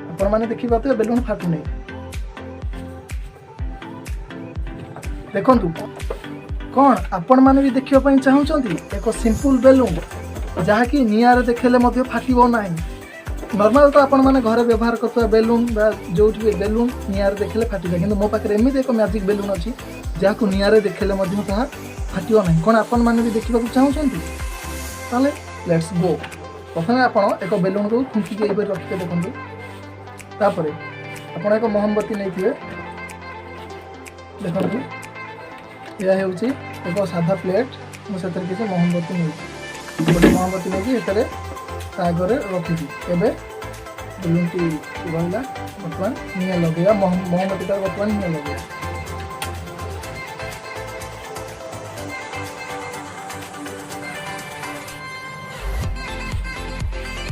आपण मैंने देखी पाते बेलून फाटू नहीं देखु कौन आपण मैंने भी देखा चाहूँगी एक सिंपल बेलून जहाँकि निआरे देखले फाटो ना नॉर्मल तो आपण मैंने घर व्यवहार करता बेलून जो बेलून निआरे देखले फाटी जाए कि मो पाखे एमती एक मैजिक बेलून अच्छी जहाँ निआरे देखले फाटो ना कौन आपण मैंने भी देखा चाहूँगी ताले लेट्स गो प्रथम आप एक बेलून को फुंकी रखिए देखो तापर आप एक मोहम्बती नहीं देखो यह हूँ एक साधा प्लेट मुझे किसी मोहम्बती नहीं गोटे मोहम्बती नहीं आगे रखी एवं बेलून टी रहा बर्तमान निआ लगे मोहम्बती बर्तमान निआ लगे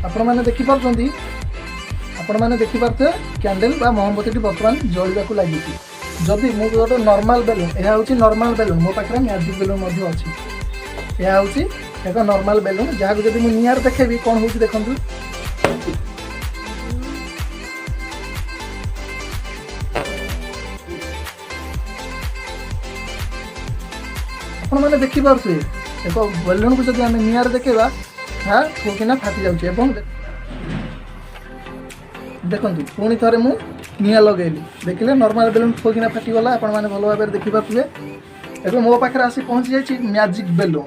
आपण मैंने देखिपुं आपण मैंने देखिपे कैंडल बा मोहम्बती बर्तमान जलिया लगी जदि मु गोटे नॉर्मल बेलून यह हूँ नॉर्मल बेलून मो पाखे मैजिक बेलून अच्छी यह हूँ एक नॉर्मल बेलून जहाँ जब मुझे निआर देखेबी कौन हो देखु आपने देखिपे एक बेलून को जब आम निआर देखा हाँ ठोकिना फाटी जाऊँ देखु पुणी थे मु निआ लगेली देखिले नॉर्मल बेलून ठोकिना फाटीगला आपण मैंने भल भाव देखिपे एवं मो पाखे आसी पहुँची जाइए मैजिक बेलून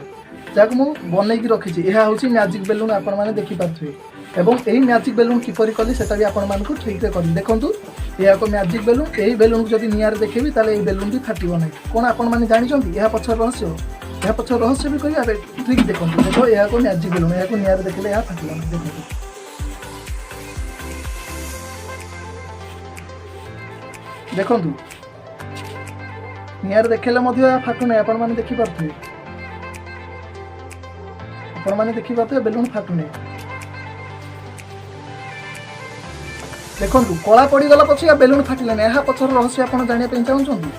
जहाँ मुझे बनईकी रखी यह हूँ मैजिक बेलून आपण मैंने देखिपे एवं यही मैजिक बेलून किपर कली से आपण ठीक से करी देखूँ यह एक मैजिक बेलून यही बेलून को जब निआर देखेबी ताले यही बेलून भी फाटो ना कौन आपण मैंने जानते यह पछर रहस्य यह पछर रहस्य भी कह ठीक देखो देखो यह एक मैजिक बेलून यह निआर देखले यह फाटो ना देखो देखु निआर देखले फाटू ना आपण मैंने देखिपे आपण मैंने देखिपे बेलून फाटू नहीं देखो कला पड़गला पचे बेलून फाटिलानी यह पचर रहस्य आप जानापी चाहूँगी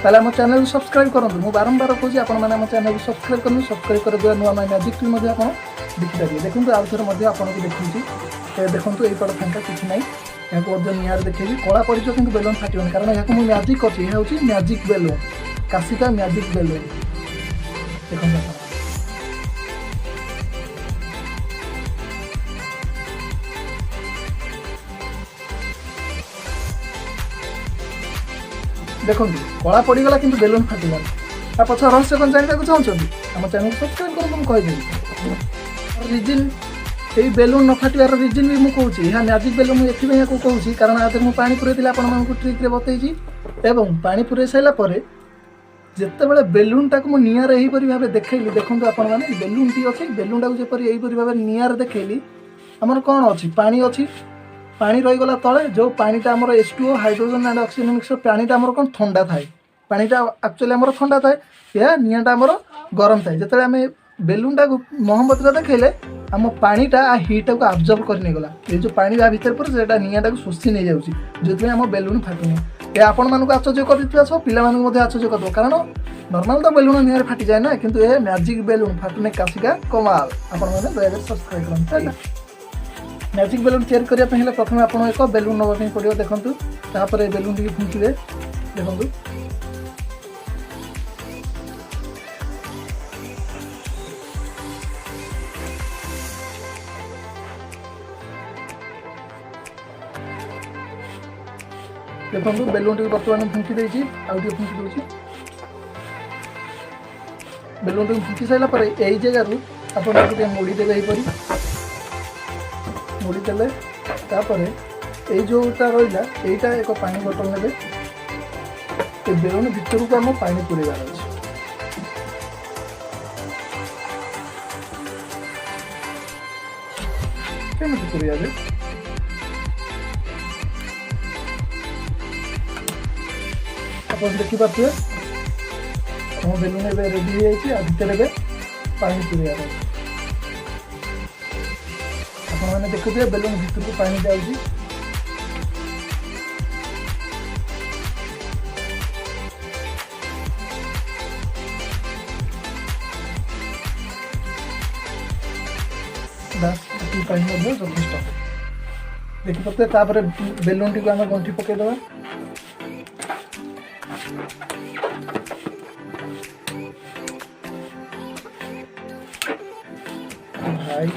ताले आम चैनल को सब्सक्राइब करूँ मुझे बारंबार कहूँ आपने चैनल को सब्सक्राइब कर दिया नुआ मैजिक भी आप देखिपारे देखो आउ थे आपको देखी देखो यहीपट फांका किसी ना यहाँ निआर देखेबी कला पड़ कि बेलून फाटन कारण यहाँ मुझे मैजिक अच्छी यह हूँ magic balloon Kashika magic balloon देखो देखो कला पड़गला कि बेलून फाटिलानी पछ रहस्य कौन जानते चाहूँगी आम चैनल सब्सक्राइब कर कहीदेवी रिजन ये बेलून न फाटार रिजन भी मुझे कहूँ यह मैजिक बेलून मुझे ये कहूँ कारण आगे मुझे पानी पुरेदी आपको ट्रिक्रे बतई एवं पानी पुरे सारापर जिते बड़े बेलून टाक मुझे निआर यहीपरि भाव देखली देखो आपण मैंने बेलून टी अच्छी बेलून टाक जपर यहीपरि भाव निआर देखली आमर कौन अच्छी पानी अच्छी पानी रहीगला तले जो पानीटा आमर H2O hydrogen and oxygen mixture पानीटा आमर कौन ठंडा थाए पानीटा एक्चुअली आमर ठंडा थाए या निआटा आमर गरम थाए जिते आम बेलूनटा मोहम्बती देखले आम पानीटा हिटा को आब्जर्व करगला ये जो पानी भितर पर निआटा को शोषी नहीं जाऊँगी जो आम बेलून फाटुनी ये आपण मानक आश्चर्य कर पिला आश्चर्य कर कारण नॉर्मल तो बेलून निआर फाटी जाए ना किंतु ये मैजिक बेलून फाटुने काशिका कमाल आपण मैंने दया सब्सक्राइब कर मैजिक बेलून तैयार करने प्रथम आप एक बेलून नापी पड़ो देखूँ तापर बेलून टी फुंकिबे देखूँ देखो बेलून टी बर्तमान फुंकी देती आउटे फुंकी दूसरी बेलून टी फुंकी सारापर यही जगार आप मोड़ी देवे यहीपरी मुड़ी देले तापर ये जोटा रहा यहीटा एक पानी बोतल ने बेलून भितर को आम पानी पुरेबार अच्छे केमती पुरिया आप देखिपे आम बेलून रेडी हो भितर पानी पुरिया मैंने देखुए बेलून भितर को पानी जाऊँगी ବାସ୍ ଏତିକି ପାଣି ମଧ୍ୟ ଯଥେଷ୍ଟ। ଦେଖିପାରୁଥିବେ ତାପରେ ବେଲୁନଟିକୁ ଆମେ ଗଣ୍ଠି ପକାଇଦେବା। ଭାଇ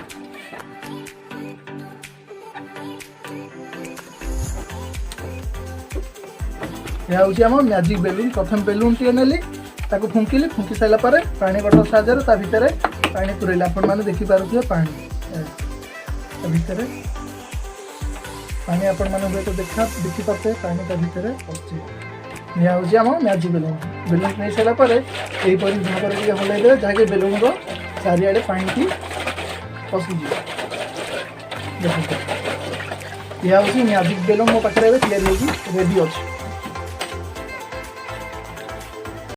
ଏହା ହେଉଛି ଆମ ମ୍ୟାଜିକ୍ ବେଲୁନ୍। ପ୍ରଥମେ ବେଲୁନ୍ଟିଏ ନେଲି, ତାକୁ ଫୁଙ୍କିଲି, ଫୁଙ୍କି ସାରିଲା ପରେ ପାଣି ବଟଲ ସାହାଯ୍ୟରେ ତା ଭିତରେ ପାଣି ପୁରେଇଲି। ଆପଣମାନେ ଦେଖିପାରୁଥିବେ ପାଣି ତା ଭିତରେ ପାଣି ଆପଣମାନେ ହୁଏତ ଦେଖିପାରୁଥିବେ ପାଣି ତା ଭିତରେ ପଶିଛି। ଏହା ହେଉଛି ଆମ ମ୍ୟାଜିକ୍ ବେଲୁନ୍। ବେଲୁନ୍ ନେଇ ସାରିଲା ପରେ ଏହିପରି ଭାବରେ ଟିକେ ହଲାଇ ଦେବେ, ଯାହାକି ବେଲୁନ୍ର ଚାରିଆଡ଼େ ପାଣିଟି ପଶିଯିବ। ଦେଖନ୍ତୁ ଏହା ହେଉଛି ମ୍ୟାଜିକ୍ ବେଲୁନ୍ ମୋ ପାଖରେ ଏବେ ତିଆରି ହେଇକି ରେଡ଼ି ଅଛି।